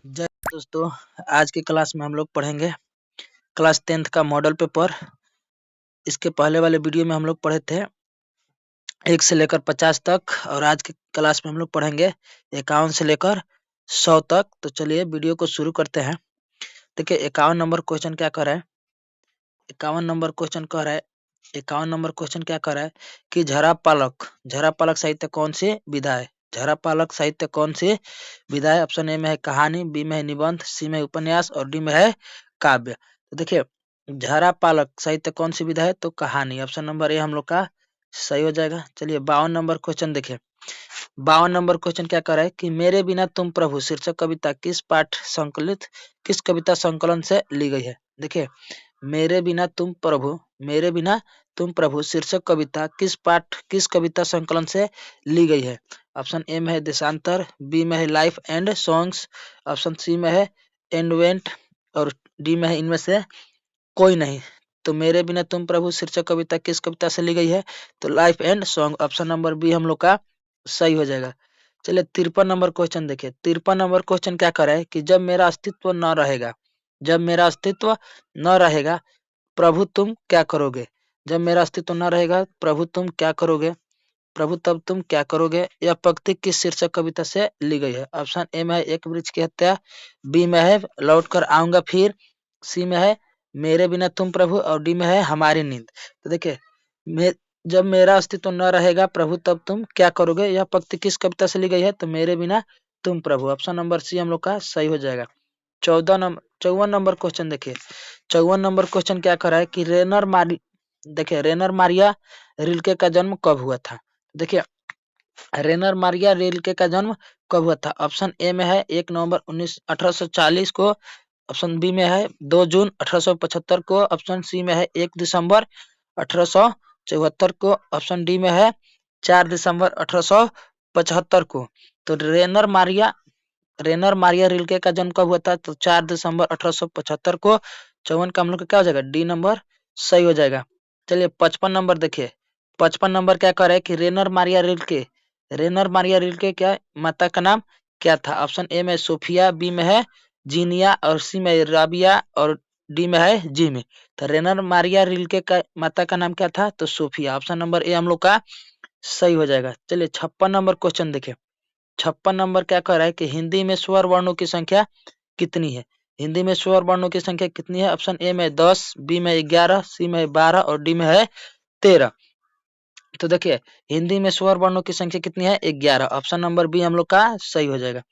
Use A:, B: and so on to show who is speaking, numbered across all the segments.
A: जय दोस्तों, आज की क्लास में हम लोग पढ़ेंगे क्लास 10th का मॉडल पेपर। इसके पहले वाले वीडियो में हम लोग पढ़े थे 1 से लेकर 50 तक और आज की क्लास में हम लोग पढ़ेंगे 51 से लेकर 100 तक। तो चलिए वीडियो को शुरू करते हैं। देखिए 51 नंबर क्वेश्चन क्या कर रहा है। 51 नंबर क्वेश्चन कह रहा है 51 नंबर क्वेश्चन क्या कर रहा है कि झरा पालक साहित्य कौन सी विधा है। झरा पालक साहित्य कौन सी विधा है। ऑप्शन ए में है कहानी, बी में है निबंध, सी में है उपन्यास और डी में है काव्य। तो देखिए झरा पालक साहित्य कौन सी विधा है तो कहानी। ऑप्शन नंबर ए हम लोग का सही हो जाएगा। चलिए 52 नंबर क्वेश्चन देखिए। 52 नंबर क्वेश्चन क्या कर रहा है कि मेरे बिना तुम प्रभु शीर्षक कविता किस कविता संकलन से ली गई है। देखिए मेरे बिना तुम प्रभु शीर्षक कविता किस कविता संकलन से ली गई है। ऑप्शन ए में है देशांतर, बी में है life and songs, option C में है एंडवेंट और डी में है इनमें से कोई नहीं। तो मेरे बिना तुम प्रभु शीर्षक कविता किस कविता से ली गई है तो life and song. Option number B हम लोग का सही हो जाएगा। चलिए 53 नंबर क्वेश्चन देखिए। 53 नंबर क्वेश्चन क्या कर रहा है कि जब मेरा अस्तित्व न रहेगा प्रभु तुम क्या करोगे। जब मेरा अस्तित्व न रहेगा प्रभु तुम क्या करोगे, प्रभु तब तुम क्या करोगे। यह पंक्ति किस शीर्षक कविता से ली गई है। ऑप्शन ए में है एक वृक्ष की हत्या, बी में है लौट कर आऊंगा फिर, सी में है मेरे बिना तुम प्रभु और डी में है हमारी नींद। तो देखिए जब मेरा अस्तित्व न रहेगा प्रभु तब तुम क्या करोगे, यह पंक्ति किस कविता से ली गई है तो मेरे बिना तुम प्रभु। ऑप्शन नंबर सी हम लोग का सही हो जाएगा। 54 नंबर क्वेश्चन देखिए। 54 नंबर क्वेश्चन क्या कर रहा है कि रेनर मारिया रिल्के का जन्म कब हुआ था। देखिए रेनर मारिया रिल्के का जन्म कब हुआ था। ऑप्शन ए में है 1 नवंबर 1840 को, ऑप्शन बी में है 2 जून 1875 को, ऑप्शन सी में है 1 दिसंबर 1874 को, ऑप्शन डी में है 4 दिसंबर 1875 को। तो रेनर मारिया रिल्के का जन्म कब हुआ था तो 4 दिसंबर 1875 को। 54 का हम लोग का क्या हो जाएगा डी नंबर सही हो जाएगा। चलिए 55 नंबर देखिए। 55 नंबर क्या कह रहा है कि रेनर मारिया रिल्के क्या माता का नाम क्या था। ऑप्शन ए में सोफिया, बी में है जीनिया और सी में राबिया और डी में है जिमी। तो रेनर मारिया रिल्के का माता का नाम क्या था तो सोफिया। ऑप्शन नंबर ए हम लोग का सही हो जाएगा। चलिए 56 नंबर क्वेश्चन देखिए। 56 नंबर क्या कह रहा है कि हिंदी में स्वर वर्णों की संख्या कितनी है। हिंदी में स्वर वर्णों की संख्या कितनी है। ऑप्शन ए में 10, बी में 11, सी में 12 और डी में है 13। तो देखिए हिंदी में स्वर वर्णों की संख्या कितनी है 11। ऑप्शन नंबर बी हम लोग का सही हो जाएगा।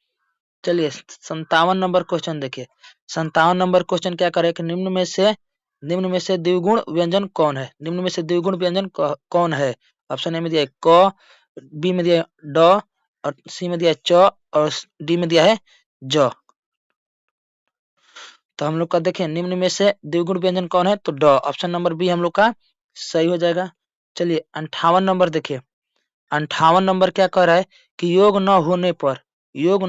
A: चलिए 57 नंबर क्वेश्चन देखिए। 57 नंबर क्वेश्चन क्या करे कि निम्न में से द्विगुण व्यंजन कौन है। निम्न में से द्विगुण व्यंजन कौन है। ऑप्शन ए में दिया है क, बी में दिया है ड और सी में दिया है च और डी में दिया है ज। तो हम लोग का देखें निम्न में से द्विगुण व्यंजन कौन है तो ड। ऑप्शन नंबर बी हम लोग का सही हो जाएगा। चलिए 58 नंबर देखिए। 58 नंबर क्या कह रहा है कि योग न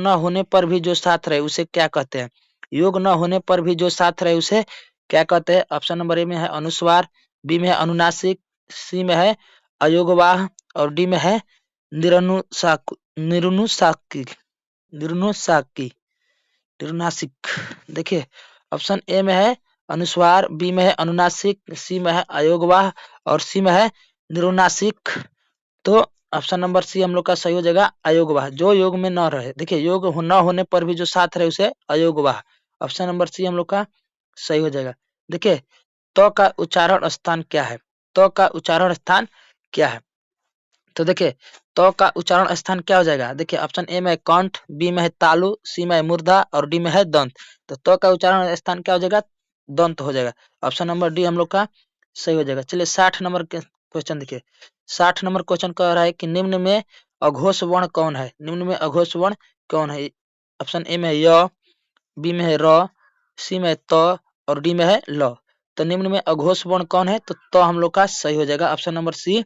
A: होने पर भी जो साथ रहे उसे क्या कहते हैं। योग न होने पर भी जो साथ रहे उसे क्या कहते हैं। ऑप्शन नंबर ए में है अनुस्वार, बी में है अनुनासिक, सी में है अयोगवाह और डी में है निरुनुसाकी निरुनुसाकी निरुनासिक। देखिए ऑप्शन ए में है अनुस्वार, बी में है अनुनासिक, सी में है अयोगवाह और सी में है निरुनासिक। तो ऑप्शन नंबर सी हम लोग का सही हो जाएगा अयोगवाह, जो योग में न रहे। देखिए योग न होने पर भी जो साथ रहे उसे अयोगवाह। ऑप्शन नंबर सी हम लोग का सही हो जाएगा। देखिए तो का उच्चारण स्थान क्या है। तो का उच्चारण स्थान क्या है तो देखिए तो का उच्चारण स्थान क्या हो जाएगा। देखिए ऑप्शन ए में कंठ, बी में है तालु, सी में है मूर्धा और डी में है दंत। तो का उच्चारण स्थान क्या हो जाएगा दंत हो जाएगा। ऑप्शन नंबर डी हम लोग का सही हो जाएगा। चलिए 60 नंबर के क्वेश्चन देखिए। 60 नंबर क्वेश्चन कह रहा है कि निम्न में अघोष वर्ण कौन है। निम्न में अघोष वर्ण कौन है। ऑप्शन ए में है य, बी में है र, सी में है त और डी में है ल। तो निम्न में अघोष वर्ण कौन है तो हम लोग का सही हो जाएगा। ऑप्शन नंबर सी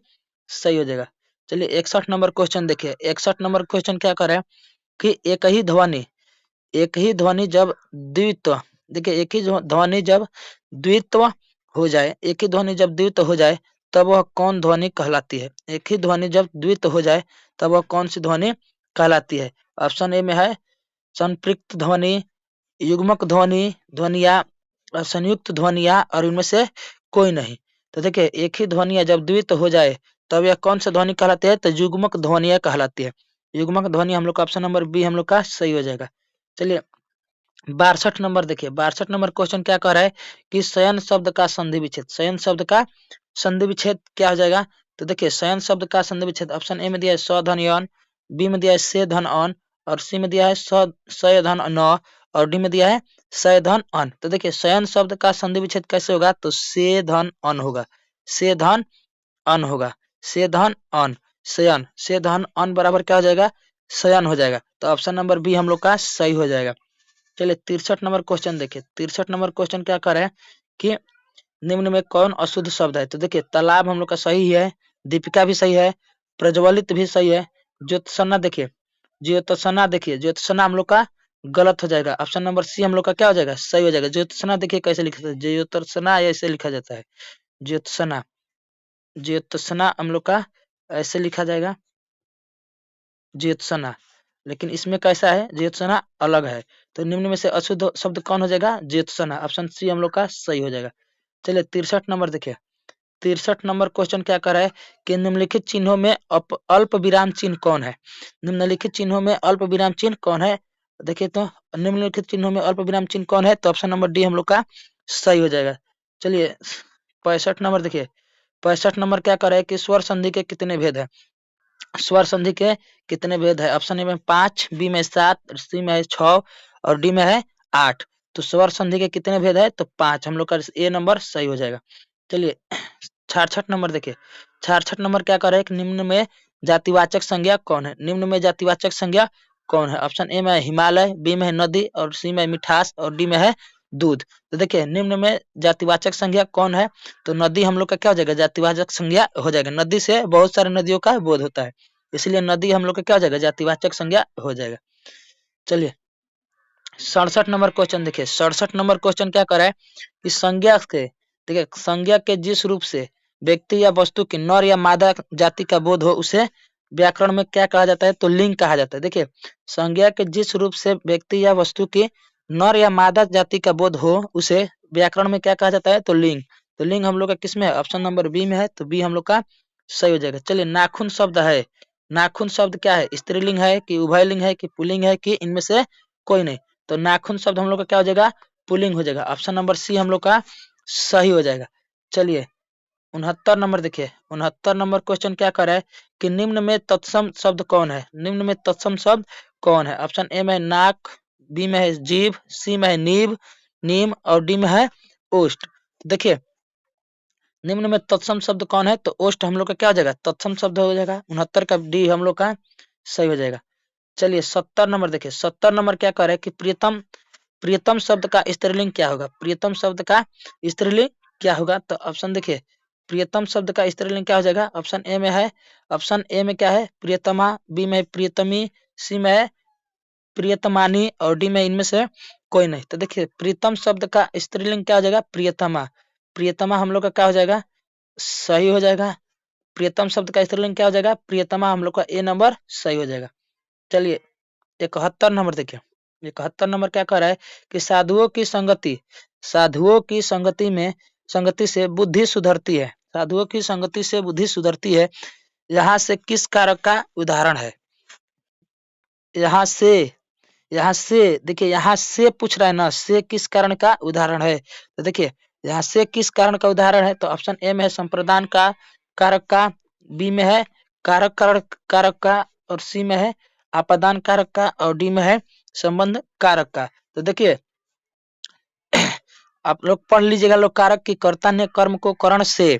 A: सही हो जाएगा। चलिए 61 नंबर क्वेश्चन देखिए। 61 नंबर क्वेश्चन क्या कर रहा है कि एक ही ध्वनि जब द्वित्व, देखिए एक ही ध्वनि जब द्वित्व हो जाए, एक ही ध्वनि जब द्वित्व हो जाए तब वह कौन ध्वनि कहलाती है। एक ही ध्वनि जब द्वित्व हो जाए तब वह कौन सी ध्वनि कहलाती है। ऑप्शन ए में है संपृक्त ध्वनि, युग्मक ध्वनि, ध्वनिया, संयुक्त ध्वनिया और इनमें से कोई नहीं। तो देखिए एक ही ध्वनिया जब द्वित हो जाए तब यह कौन सा ध्वनि कहलाती है? तो युग्मक ध्वनिया कहलाती है। युग्मक ध्वनि हम लोग का ऑप्शन नंबर बी हम लोग का सही हो जाएगा। चलिए 62 नंबर देखिए, 62 नंबर क्वेश्चन क्या कह रहा है कि शयन शब्द का संधि विच्छेद, शयन शब्द का संधि विच्छेद क्या हो जाएगा? तो देखिए शयन शब्द का संधि विच्छेद ऑप्शन ए में दिया है स धन यन, बी में दिया है से धन अन और सी में दिया है स धन न और डी में दिया है स धन अन। तो देखिए शयन शब्द का संधि विच्छेद कैसे होगा? तो से धन अन होगा, से धन अन होगा, से धन अन, शयन, से धन अन बराबर क्या हो जाएगा? शयन हो जाएगा। तो ऑप्शन नंबर बी हम लोग का सही हो जाएगा। चलिए 63 नंबर क्वेश्चन देखिए, 63 नंबर क्वेश्चन क्या कर रहा है कि निम्न में कौन अशुद्ध शब्द है? तो देखिए तालाब हम लोग का सही है, दीपिका भी सही है, प्रज्वलित भी सही है, ज्योत्सना देखिए, ज्योत्सना देखिए, ज्योत्सना हम लोग का गलत हो जाएगा। ऑप्शन नंबर सी हम लोग का क्या हो जाएगा? सही हो जाएगा। ज्योत्सना देखिए कैसे लिखा जाता है, ज्योत्सना ऐसे लिखा जाता है, ज्योत्सना, ज्योत्सना हम लोग का ऐसे लिखा जाएगा, ज्योत्सना। लेकिन इसमें कैसा है? ज्योत्सना अलग है। तो निम्न में से अशुद्ध शब्द कौन हो जाएगा? ज्योत्सना। ऑप्शन सी हम लोग का सही हो जाएगा। चलिए 63 नंबर देखिए, 63 नंबर क्वेश्चन क्या कर रहा है कि निम्नलिखित चिन्हों में अल्प विराम चिन्ह कौन है? निम्नलिखित चिन्हों में अल्प विराम चिन्ह कौन है? देखिए तो निम्नलिखित चिन्हों में अल्प विराम चिन्ह कौन है? तो ऑप्शन नंबर डी हम लोग का सही हो जाएगा। चलिए 65 नंबर देखिए, 65 नंबर क्या कर रहा है कि स्वर संधि के कितने भेद है? स्वर संधि के कितने भेद है? ऑप्शन ए में 5, बी में 7, सी में 6 और डी में है 8। तो स्वर संधि के कितने भेद है? तो 5। हम लोग का ए नंबर सही हो जाएगा। चलिए 66 नंबर देखिए, 66 नंबर क्या कर रहा है कि निम्न में जातिवाचक संज्ञा कौन है? निम्न में जातिवाचक संज्ञा कौन है? ऑप्शन ए में है हिमालय, बी में है नदी और सी में है मिठास और डी में है दूध। तो देखिए निम्न में जातिवाचक संज्ञा कौन है? तो नदी हम लोग का क्या हो जाएगा? जातिवाचक संज्ञा हो जाएगा। नदी से बहुत सारे नदियों का बोध होता है, इसलिए नदी हम लोग का क्या हो जाएगा? जातिवाचक संज्ञा हो जाएगा। चलिए 67 नंबर क्वेश्चन देखिए, 67 नंबर क्वेश्चन क्या कर रहा है कि संज्ञा के, देखिए संज्ञा के जिस रूप से व्यक्ति या वस्तु की नर या मादा जाति का बोध हो उसे व्याकरण में क्या कहा जाता है? तो लिंग कहा जाता है। देखिए संज्ञा के जिस रूप से व्यक्ति या वस्तु की नर या मादा जाति का बोध हो उसे व्याकरण में क्या कहा जाता है? तो लिंग। तो लिंग हम लोग का किस में है? ऑप्शन नंबर बी में है, तो बी हम लोग का सही हो जाएगा। चलिए नाखून शब्द है, नाखून शब्द क्या है? स्त्रीलिंग है कि उभयलिंग है कि पुल्लिंग है कि इनमें से कोई नहीं? तो नाखून शब्द हम लोग का क्या हो जाएगा? पुल्लिंग हो जाएगा। ऑप्शन नंबर सी हम लोग का सही हो जाएगा। चलिए 69 नंबर देखिए, 69 नंबर क्वेश्चन क्या कर रहा है कि निम्न में तत्सम शब्द कौन है? निम्न में तत्सम शब्द कौन है? ऑप्शन ए में है नाक, बी में है जीभ, सी में है नीब, नीम और डी में है ओष्ठ। देखिए निम्न में तत्सम शब्द कौन है? तो ओष्ठ हम लोग का क्या हो जाएगा? तत्सम शब्द हो जाएगा। 69 का डी हम लोग का सही हो जाएगा। चलिए 70 नंबर देखिए, 70 नंबर क्या कह रहा है कि प्रियतम, प्रियतम शब्द का स्त्रीलिंग क्या होगा? प्रियतम शब्द का स्त्रीलिंग क्या होगा? तो ऑप्शन देखिए प्रियतम शब्द का स्त्रीलिंग क्या हो जाएगा? ऑप्शन ए में है, ऑप्शन ए में क्या है? प्रियतमा, बी में है प्रियतमी, सी में है प्रियतमानी और डी में इनमें से कोई नहीं। तो देखिए प्रीतम शब्द का स्त्रीलिंग क्या हो जाएगा? प्रियतमा। प्रियतमा हम लोग का क्या हो जाएगा? सही हो जाएगा। प्रियतम शब्द का स्त्रीलिंग क्या हो जाएगा? प्रियतमा। हम लोग का ए नंबर सही हो जाएगा। चलिए 71 नंबर देखिए, 71 नंबर क्या कह रहा है कि साधुओं की संगति, साधुओं की संगति में, संगति से बुद्धि सुधरती है, साधुओं की संगति से बुद्धि सुधरती है, यहाँ से किस कारक का उदाहरण है? यहाँ से, यहाँ से देखिए, यहाँ से पूछ रहा है ना, से किस कारण का उदाहरण है? तो देखिए यहाँ से किस कारण का उदाहरण है? तो ऑप्शन ए में है संप्रदान का कारक का, बी में है कारक कारक कारक का और सी में है आपादान कारक का और डी में है संबंध कारक का। तो देखिए आप लोग पढ़ लीजिएगा, लोग कारक की कर्ता ने कर्म को करण से,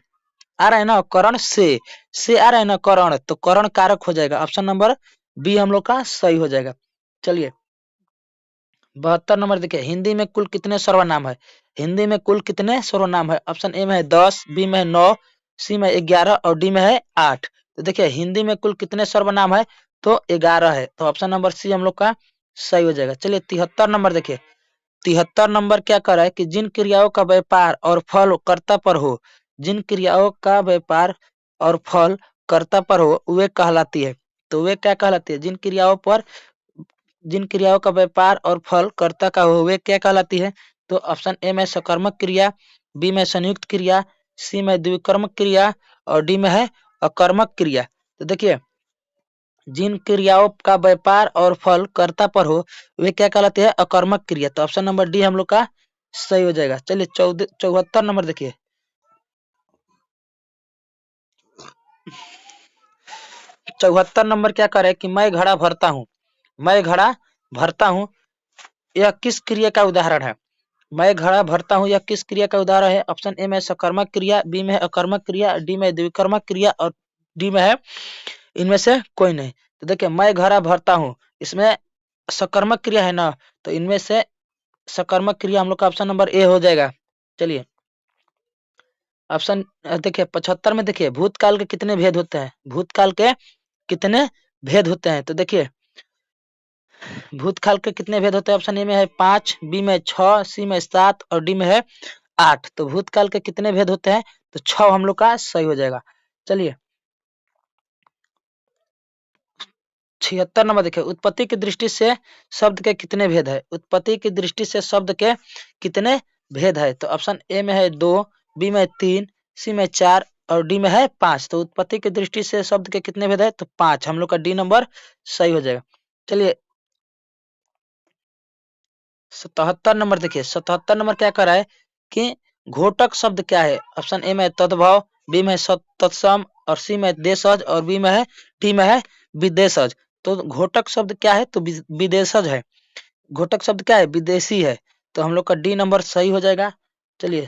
A: आ रहा है ना करण से आ रहा है ना करण, तो करण कारक हो जाएगा। ऑप्शन नंबर बी हम लोग का सही हो जाएगा। चलिए 72 नंबर देखिए, हिंदी में कुल कितने सर्वनाम है? हिंदी में कुल कितने सर्वनाम है? ऑप्शन ए में है 10, बी में है 9, सी में 11 और डी में है 8। तो देखिए हिंदी में कुल कितने सर्वनाम है? तो 11 है। तो ऑप्शन नंबर सी हम लोग का सही हो जाएगा। चलिए 73 नंबर देखिए, 73 नंबर क्या कर रहा है कि जिन क्रियाओं का व्यापार और फल कर्ता पर हो, जिन क्रियाओं का व्यापार और फल कर्ता पर हो वे कहलाती है। तो वे क्या कहलाती है? जिन क्रियाओं पर जिन क्रियाओं का व्यापार और फल कर्ता का हो वे क्या कहलाती है? तो ऑप्शन ए में सकर्मक क्रिया, बी में संयुक्त क्रिया, सी में द्विकर्मक क्रिया और डी में है अकर्मक क्रिया। तो देखिए, जिन क्रियाओं का व्यापार और फल कर्ता पर हो वे क्या कहलाते हैं? अकर्मक क्रिया। तो ऑप्शन नंबर डी हम लोग का सही हो जाएगा। चलिए 74 नंबर देखिए। 74 नंबर क्या कर रहा है कि मैं घड़ा भरता हूँ। मैं घड़ा भरता हूँ, यह किस क्रिया का उदाहरण है? मैं घड़ा भरता हूँ यह किस क्रिया का उदाहरण है? ऑप्शन ए में सकर्मक क्रिया, बी में अकर्मक क्रिया, डी में द्विकर्मक क्रिया और डी में है इनमें से कोई नहीं। तो देखिए, मैं घड़ा भरता हूँ, इसमें सकर्मक क्रिया है ना, तो इनमें से सकर्मक क्रिया हम लोग का ऑप्शन नंबर ए हो जाएगा। चलिए ऑप्शन देखिए 75 में देखिए, भूतकाल के कितने भेद होते हैं? भूतकाल के कितने भेद होते हैं? तो देखिए, भूतकाल के कितने भेद होते हैं? ऑप्शन ए में है 5, बी में 6, सी में 7 और डी में है 8। तो भूतकाल के कितने भेद होते हैं? तो 6 हम लोग का सही हो जाएगा। चलिए 76 नंबर देखिए, उत्पत्ति की दृष्टि से शब्द के कितने भेद है? उत्पत्ति की दृष्टि से शब्द के कितने भेद है? तो ऑप्शन ए में है 2, बी में 3, सी में 4 और डी में है 5। तो उत्पत्ति की दृष्टि से शब्द के कितने भेद है? तो 5 हम लोग का डी नंबर सही हो जाएगा। चलिए 77 नंबर देखिए, 77 नंबर क्या कर रहा है कि घोटक शब्द क्या है? ऑप्शन ए में तद्भव, बी में तत्सम और सी में देशज और बी में है डी में है विदेशज। तो घोटक शब्द क्या है? तो विदेशज है। घोटक शब्द क्या है? विदेशी है। तो हम लोग का डी नंबर सही हो जाएगा। चलिए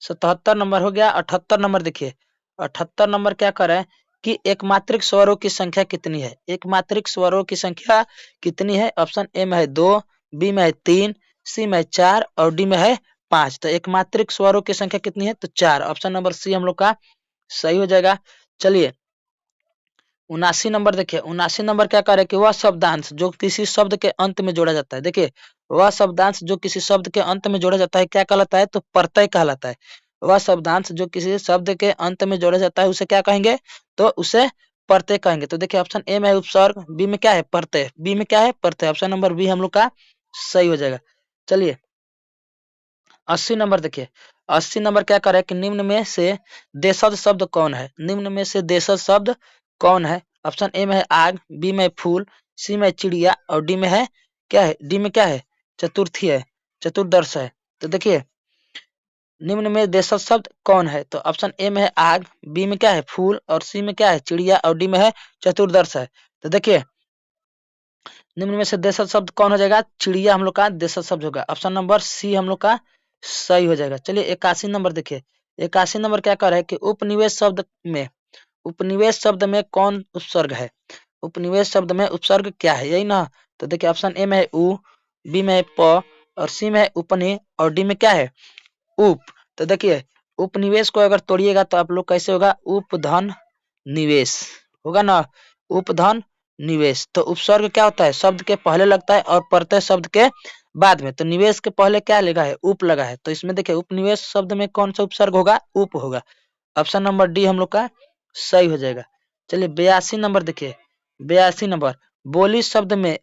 A: 77 नंबर हो गया। 78 नंबर देखिए, 78 नंबर क्या कर रहा है कि एकमात्रिक स्वरों की संख्या कितनी है? एकमात्रिक स्वरों की संख्या कितनी है? ऑप्शन ए में है 2, बी में है 3, सी में है 4 और डी में है 5। तो एकमात्रिक स्वरों की संख्या कितनी है? तो 4। ऑप्शन नंबर सी हम लोग का सही हो जाएगा। चलिए 79 नंबर देखिए, 79 नंबर क्या कर रहा है कि वह शब्दांश जो किसी शब्द के अंत में जोड़ा जाता है। देखिए, वह शब्दांश जो किसी शब्द के अंत में जोड़ा जाता है क्या कहलाता है? तो प्रत्यय कहलाता है। वह शब्दांश जो किसी शब्द के अंत में जोड़ा जाता है उसे क्या कहेंगे? तो उसे प्रत्यय कहेंगे। तो देखिए ऑप्शन ए में है उपसर्ग, बी में क्या है? प्रत्यय, बी में क्या है? प्रत्यय। ऑप्शन नंबर बी हम लोग का सही हो जाएगा। चलिए 80 नंबर देखिए, 80 नंबर क्या कर रहा है कि निम्न में से देशज शब्द कौन है? निम्न में से देशज शब्द कौन है? ऑप्शन ए में है आग, बी में फूल, सी में चिड़िया और डी में है क्या है? डी में क्या है? चतुर्थी है, चतुर्दश है। तो देखिए, निम्न में देशज शब्द कौन है? तो ऑप्शन ए में है आग, बी में क्या है? फूल और सी में क्या है? चिड़िया और डी में है चतुर्दश है। तो देखिए, निम्न में से देशज शब्द कौन हो जाएगा? चिड़िया हम लोग का देशज शब्द होगा। ऑप्शन नंबर सी हम लोग का सही हो जाएगा। चलिए 81 नंबर देखिए, 81 नंबर क्या कर रहा है कि उपनिवेश शब्द में, उपनिवेश शब्द में कौन उपसर्ग है? उपनिवेश शब्द में उपसर्ग क्या है? यही ना। तो देखिए ऑप्शन ए में है उ, बी में है प और सी में है उपनि और डी में क्या है? उप। तो देखिए, उपनिवेश को अगर तोड़िएगा तो आप लोग कैसे होगा? उपधन निवेश होगा ना, उपधन निवेश। तो उपसर्ग क्या होता है? शब्द के पहले लगता है और प्रत्यय शब्द के बाद में। तो निवेश के पहले क्या लगा है? उप लगा है। तो इसमें देखिए उपनिवेश शब्द में कौन सा उपसर्ग होगा? उप होगा। ऑप्शन नंबर डी हम लोग का सही हो जाएगा। चलिए 82 नंबर देखिए, 82 नंबर, बोली शब्द में,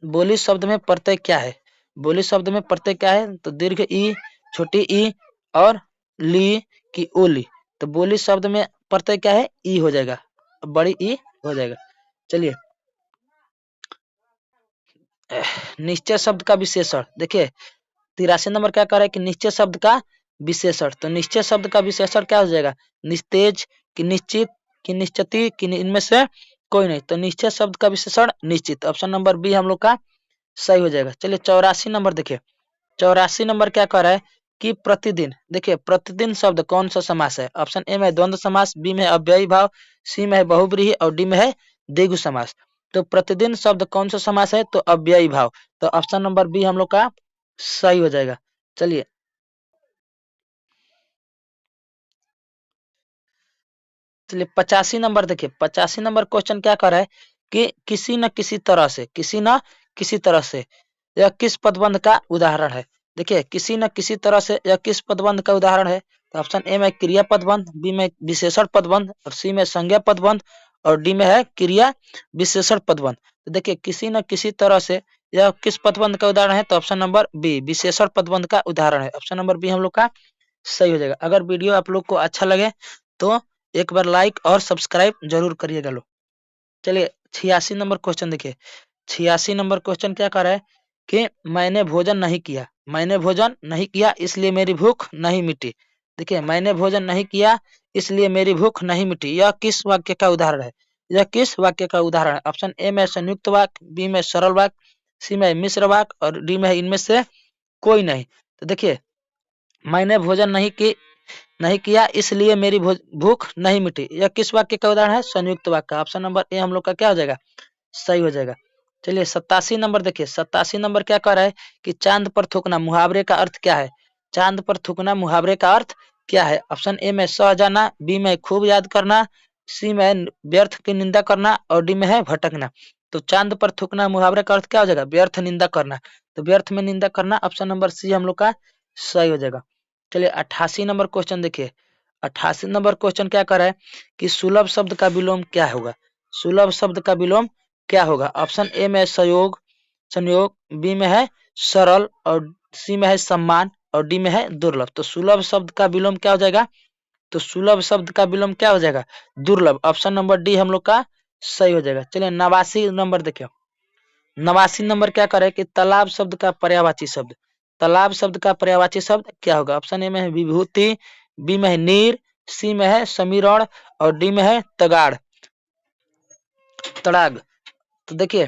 A: बोली शब्द में प्रत्यय क्या है? बोली शब्द में प्रत्यय क्या है? तो दीर्घ ई, छोटी ई और ली की ओली। तो बोली शब्द में प्रत्यय क्या है? ई हो जाएगा, बड़ी ई हो जाएगा। चलिए निश्चय शब्द का विशेषण देखिए, 83 नंबर क्या कर रहा है कि निश्चय शब्द का विशेषण। तो निश्चय शब्द का विशेषण क्या हो जाएगा? निस्तेज कि निश्चित कि निश्चिती कि इनमें से कोई नहीं। तो निश्चय शब्द का विशेषण निश्चित। ऑप्शन नंबर बी हम लोग का सही हो जाएगा। चलिए 84 नंबर देखिए, 84 नंबर क्या कह रहा है कि प्रतिदिन। देखिए प्रतिदिन शब्द कौन सा समास है? ऑप्शन ए में द्वंद्व समास, बी में अव्ययी भाव, सी में है बहुब्रीहि और डी में है द्विगु समास। तो प्रतिदिन शब्द कौन सा समास है? तो अव्ययी भाव। तो ऑप्शन नंबर बी हम लोग का सही हो जाएगा। चलिए 85 नंबर देखिए, 85 नंबर क्वेश्चन क्या कर रहा है कि किसी न किसी तरह से, किसी न किसी तरह से यह किस पदबंध का उदाहरण है? देखिए किसी न किसी तरह से यह किस पदबंध का उदाहरण है? तो ऑप्शन ए में क्रिया पदबंध, बी में विशेषण पदबंध और सी में संज्ञा पदबंध और डी में है क्रिया विशेषण पदबंध। तो देखिए किसी न किसी तरह से यह किस पदबंध का उदाहरण है, तो ऑप्शन नंबर बी विशेषण पदबंध का उदाहरण है। ऑप्शन नंबर बी हम लोग का सही हो जाएगा। अगर वीडियो आप लोग को अच्छा लगे तो एक बार लाइक और सब्सक्राइब जरूर करिएगा लोग। चलिए 86 नंबर क्वेश्चन देखिए। 86 नंबर क्वेश्चन क्या कर रहा है कि मैंने भोजन नहीं किया, मैंने भोजन नहीं किया इसलिए मेरी भूख नहीं मिटी। देखिए मैंने भोजन नहीं किया इसलिए मेरी भूख नहीं मिटी, यह किस वाक्य का उदाहरण है? यह किस वाक्य का उदाहरण है? ऑप्शन ए में संयुक्त वाक्य, बी में सरल वाक्य, सी में मिश्र वाक्य और डी में इनमें से कोई नहीं। तो देखिए मैंने भोजन नहीं किया इसलिए मेरी भूख नहीं मिटी, यह किस वाक्य का उदाहरण है? संयुक्त वाक्य का। ऑप्शन नंबर ए हम लोग का क्या हो जाएगा? सही हो जाएगा। चलिए 87 नंबर देखिए। 87 नंबर क्या कह रहा है कि चांद पर थूकना मुहावरे का अर्थ क्या है? चांद पर थूकना मुहावरे का अर्थ क्या है? ऑप्शन ए में सह जाना, बी में खूब याद करना, सी में व्यर्थ की निंदा करना और डी में है भटकना। तो चांद पर थूकना मुहावरे का अर्थ क्या हो जाएगा? व्यर्थ निंदा करना। तो व्यर्थ में निंदा करना ऑप्शन नंबर सी हम लोग का सही हो जाएगा। चलिए 88 नंबर क्वेश्चन देखिए। 88 नंबर क्वेश्चन क्या कर रहा है कि सुलभ शब्द का विलोम क्या होगा? सुलभ शब्द का विलोम क्या होगा? ऑप्शन ए में संयोग, बी में है सरल और सी में है सम्मान और डी में है दुर्लभ। तो सुलभ शब्द का विलोम क्या हो जाएगा? तो सुलभ शब्द का विलोम क्या हो जाएगा? दुर्लभ। ऑप्शन नंबर डी हम लोग का सही हो जाएगा। चलिए 89 नंबर देखिए। 89 नंबर क्या करे कि तालाब शब्द का पर्यायवाची शब्द, तालाब शब्द का पर्यायवाची शब्द क्या होगा? ऑप्शन ए में है विभूति, बी में है नीर, सी में है समीरण और डी में है तगाड़, तड़ाग। तो देखिए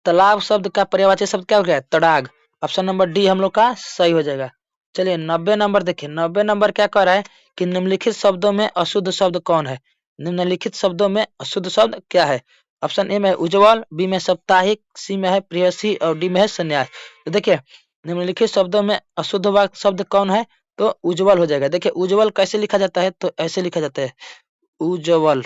A: तालाब शब्द का पर्यायवाची शब्द क्या हो गया? तड़ाग। ऑप्शन नंबर डी हम लोग का सही हो जाएगा। चलिए 90 नंबर देखिए। 90 नंबर क्या कह रहा है कि निम्नलिखित शब्दों में अशुद्ध शब्द कौन है? निम्नलिखित शब्दों में अशुद्ध शब्द क्या है? ऑप्शन ए में उज्जवल, बी में साप्ताहिक, सी में है प्रेयसी और डी में है संन्यास। तो देखिए निम्नलिखित शब्दों में अशुद्ध वाक्य शब्द कौन है? तो उज्जवल हो जाएगा। देखिए उज्जवल कैसे लिखा जाता है? तो ऐसे लिखा जाता है उज्जवल,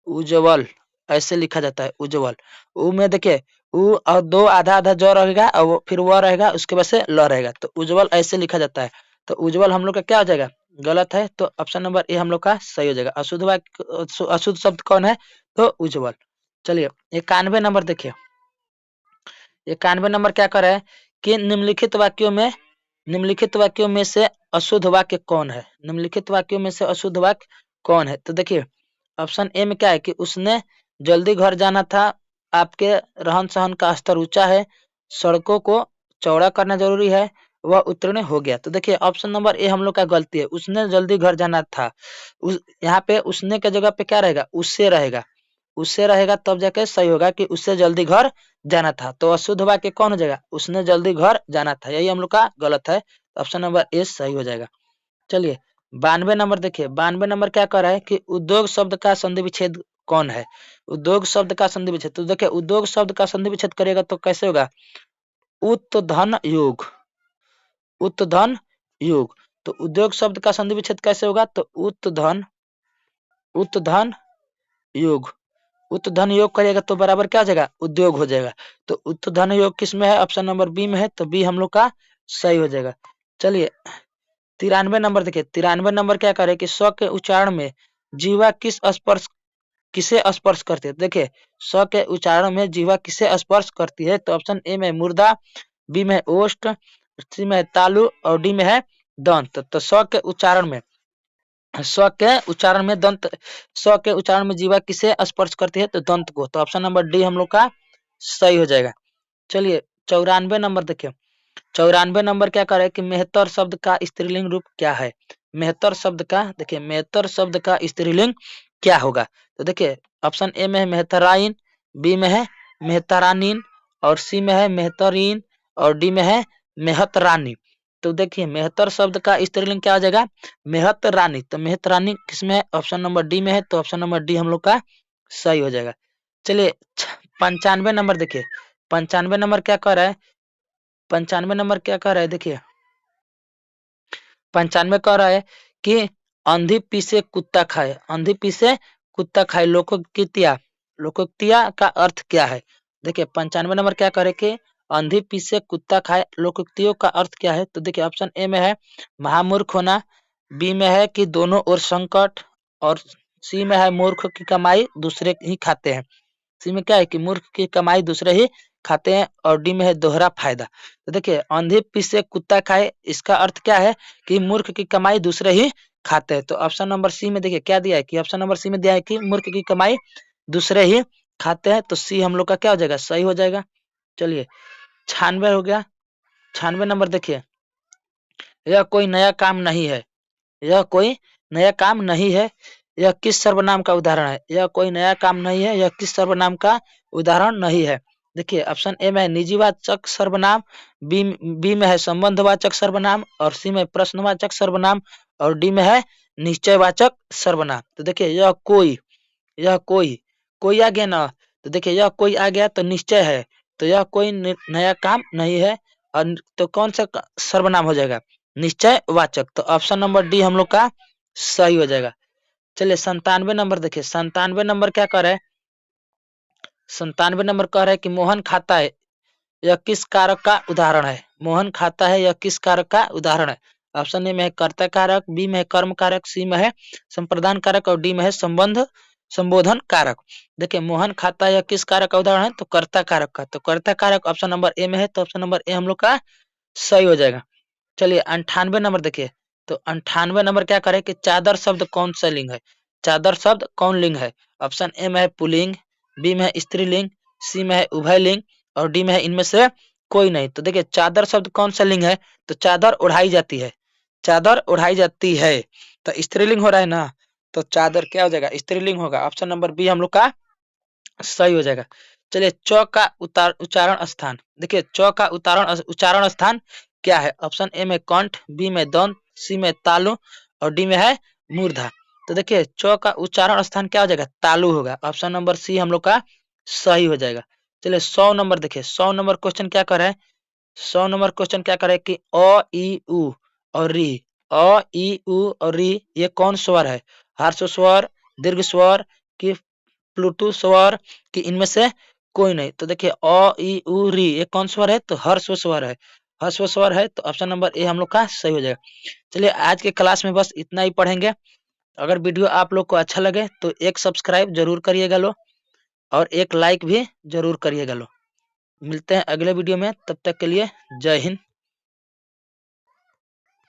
A: उज्जवल ऐसे लिखा जाता है उज्जवल। उ में देखिए उ और दो आधा आधा ज रहेगा और फिर वह रहेगा, उसके बाद से ल रहेगा। तो उज्जवल ऐसे लिखा जाता है। तो उज्जवल हम लोग का क्या हो जाएगा? गलत है। तो ऑप्शन नंबर ए हम लोग का सही हो जाएगा। अशुद्ध वाक्य अशुद्ध शब्द कौन है? तो उज्जवल। चलिए 91 नंबर देखिए। 91 नंबर क्या कर रहा है कि निम्नलिखित वाक्यों में से अशुद्ध वाक्य कौन है? निम्नलिखित वाक्यों में से अशुद्ध वाक्य कौन है? तो देखिए ऑप्शन ए में क्या है कि उसने जल्दी घर जाना था, आपके रहन सहन का स्तर ऊंचा है, सड़कों को चौड़ा करना जरूरी है, वह उत्तीर्ण हो गया। तो देखिए ऑप्शन नंबर ए हम लोग का गलती है। उसने जल्दी घर जाना था, यहाँ पे उसने के जगह पे क्या रहेगा? उससे रहेगा। उससे रहेगा तब जाके सही होगा कि उससे जल्दी घर जाना था। तो अशुद्ध वाक्य कौन हो जाएगा? उसने जल्दी घर जाना था। यही हम लोग का गलत है। ऑप्शन नंबर ए सही हो जाएगा। चलिए 92 नंबर देखिए। 92 नंबर क्या कह रहा है कि उद्योग शब्द का संधि विच्छेद कौन है? उद्योग शब्द का संधि विच्छेद। तो देखिए उद्योग शब्द का संधि विच्छेद करेगा तो कैसे होगा? उत्धन योग, उत्धन योग। तो उद्योग शब्द का संधि विच्छेद कैसे होगा? तो उत्धन योग, उत्धन योग करेगा तो बराबर क्या हो जाएगा? उद्योग हो जाएगा। तो उत्धन योग किस में है? ऑप्शन नंबर बी में है। तो बी हम लोग का सही हो जाएगा। चलिए 93 नंबर देखिए। 93 नंबर क्या करे कि स्व के उच्चारण में जीवा किसे स्पर्श करती है? देखिए स्व के उच्चारण में जीवा किसे स्पर्श करती है? तो ऑप्शन ए में मुर्दा, बी में ओष्ठ, सी में तालु और डी में है दंत। तो स्व के उच्चारण में जीवा किसे स्पर्श करती है? तो दंत को। तो ऑप्शन नंबर डी हम लोग का सही हो जाएगा। चलिए 94 नंबर देखिए। 94 नंबर क्या कर रहा है कि मेहतर शब्द का स्त्रीलिंग रूप क्या है? मेहतर शब्द का देखिए मेहतर शब्द का स्त्रीलिंग क्या होगा? तो देखिए ऑप्शन ए में है मेहतराइन, बी में है मेहतरानीन और सी में है मेहतरीन और डी में है मेहतरानी। तो देखिए मेहतर शब्द का स्त्रीलिंग क्या हो जाएगा? मेहतरानी। तो मेहतरानी किसमें है? ऑप्शन नंबर डी में है। तो ऑप्शन नंबर डी हम लोग का सही हो जाएगा। चलिए 95 नंबर देखिए। 95 नंबर क्या कह रहा है? 95 नंबर क्या कह रहा है? देखिए 95 कह रहा है कि अंधी पीसे कुत्ता खाए, अंधी पीसे कुत्ता खाए। लोकोक्तिया का अर्थ क्या है? देखिए 95 नंबर क्या करे कि अंधी पीसे कुत्ता खाए, लोकोक्तियों का अर्थ क्या है? तो देखिए ऑप्शन ए में है महामूर्ख होना, बी में है कि दोनों ओर संकट और सी में है मूर्ख की कमाई दूसरे ही खाते हैं। सी में क्या है कि मूर्ख की कमाई दूसरे ही खाते हैं, और डी में है दोहरा फायदा। तो देखिए अंधी पीसे कुत्ता खाए, इसका अर्थ क्या है कि मूर्ख की कमाई दूसरे ही खाते हैं। तो ऑप्शन नंबर सी में देखिए क्या दिया है कि ऑप्शन नंबर सी में दिया है कि मूर्ख की कमाई दूसरे ही खाते हैं, तो सी हम लोग का क्या हो जाएगा, सही हो जाएगा। चलिए 96 हो गया। 96 नंबर देखिए, यह कोई नया काम नहीं है, यह कोई नया काम नहीं है, यह किस सर्वनाम का उदाहरण है। यह कोई नया काम नहीं है, यह किस सर्वनाम का उदाहरण नहीं है। देखिए ऑप्शन ए में है निजीवाचक सर्वनाम, बी में है संबंधवाचक सर्वनाम, और सी में प्रश्नवाचक सर्वनाम, और डी में है निश्चयवाचक सर्वनाम। तो देखिए यह कोई आ गया ना, तो देखिए यह कोई आ गया तो निश्चय है, तो यह कोई नया काम नहीं है, और तो कौन सा सर्वनाम हो जाएगा, निश्चयवाचक। तो ऑप्शन नंबर डी हम लोग का सही हो जाएगा। चलिए 97 नंबर देखिए, 97 नंबर क्या कर रहा है, 97 नंबर कह रहा है कि मोहन खाता है, यह किस कारक का उदाहरण है। मोहन खाता है, यह किस कारक का उदाहरण है। ऑप्शन ए में है कर्ता कारक, बी में है कर्म कारक, सी में है संप्रदान कारक, और डी में है संबोधन कारक। देखिए मोहन खाता है, यह किस कारक का उदाहरण है, तो कर्ता कारक का। तो कर्ता कारक ऑप्शन नंबर ए में है, तो ऑप्शन नंबर ए हम लोग का सही हो जाएगा। चलिए 98 नंबर देखिए, तो 98 नंबर क्या करे कि चादर शब्द कौन सा लिंग है। चादर शब्द कौन लिंग है। ऑप्शन ए में है पुल्लिंग, बी में है स्त्रीलिंग, सी में है उभयलिंग, और डी में है इनमें से कोई नहीं। तो देखिए चादर शब्द कौन सा लिंग है, तो चादर ओढ़ाई जाती है, चादर ओढ़ाई जाती है, तो स्त्रीलिंग हो रहा है ना, तो चादर क्या हो जाएगा, स्त्रीलिंग होगा। ऑप्शन नंबर बी हम लोग का सही हो जाएगा। चलिए च का उच्चारण स्थान, देखिए च का उच्चारण स्थान क्या है। ऑप्शन ए में कंठ, बी में दंत, सी में तालु, और डी में है मूर्धा। तो देखिए च का उच्चारण स्थान क्या हो जाएगा, तालु होगा। ऑप्शन नंबर सी हम लोग का सही हो जाएगा। चलिए 100 नंबर देखिए, 100 नंबर क्वेश्चन क्या कर रहा है, 100 नंबर क्वेश्चन क्या करे कि अ ई उ और री, अ ई उ और री ये कौन स्वर है, हर्ष स्वर, दीर्घ स्वर की प्लूटू स्वर कि इनमें से कोई नहीं। तो देखिए अ ई उ री ये कौन स्वर है, तो हर्ष स्वर है, हर्ष स्वर है, तो ऑप्शन नंबर ए हम लोग का सही हो जाएगा। चलिए आज के क्लास में बस इतना ही पढ़ेंगे। अगर वीडियो आप लोग को अच्छा लगे तो एक सब्सक्राइब जरूर करिएगा लो, और एक लाइक भी जरूर करिएगा लो। मिलते हैं अगले वीडियो में, तब तक के लिए जय हिंद।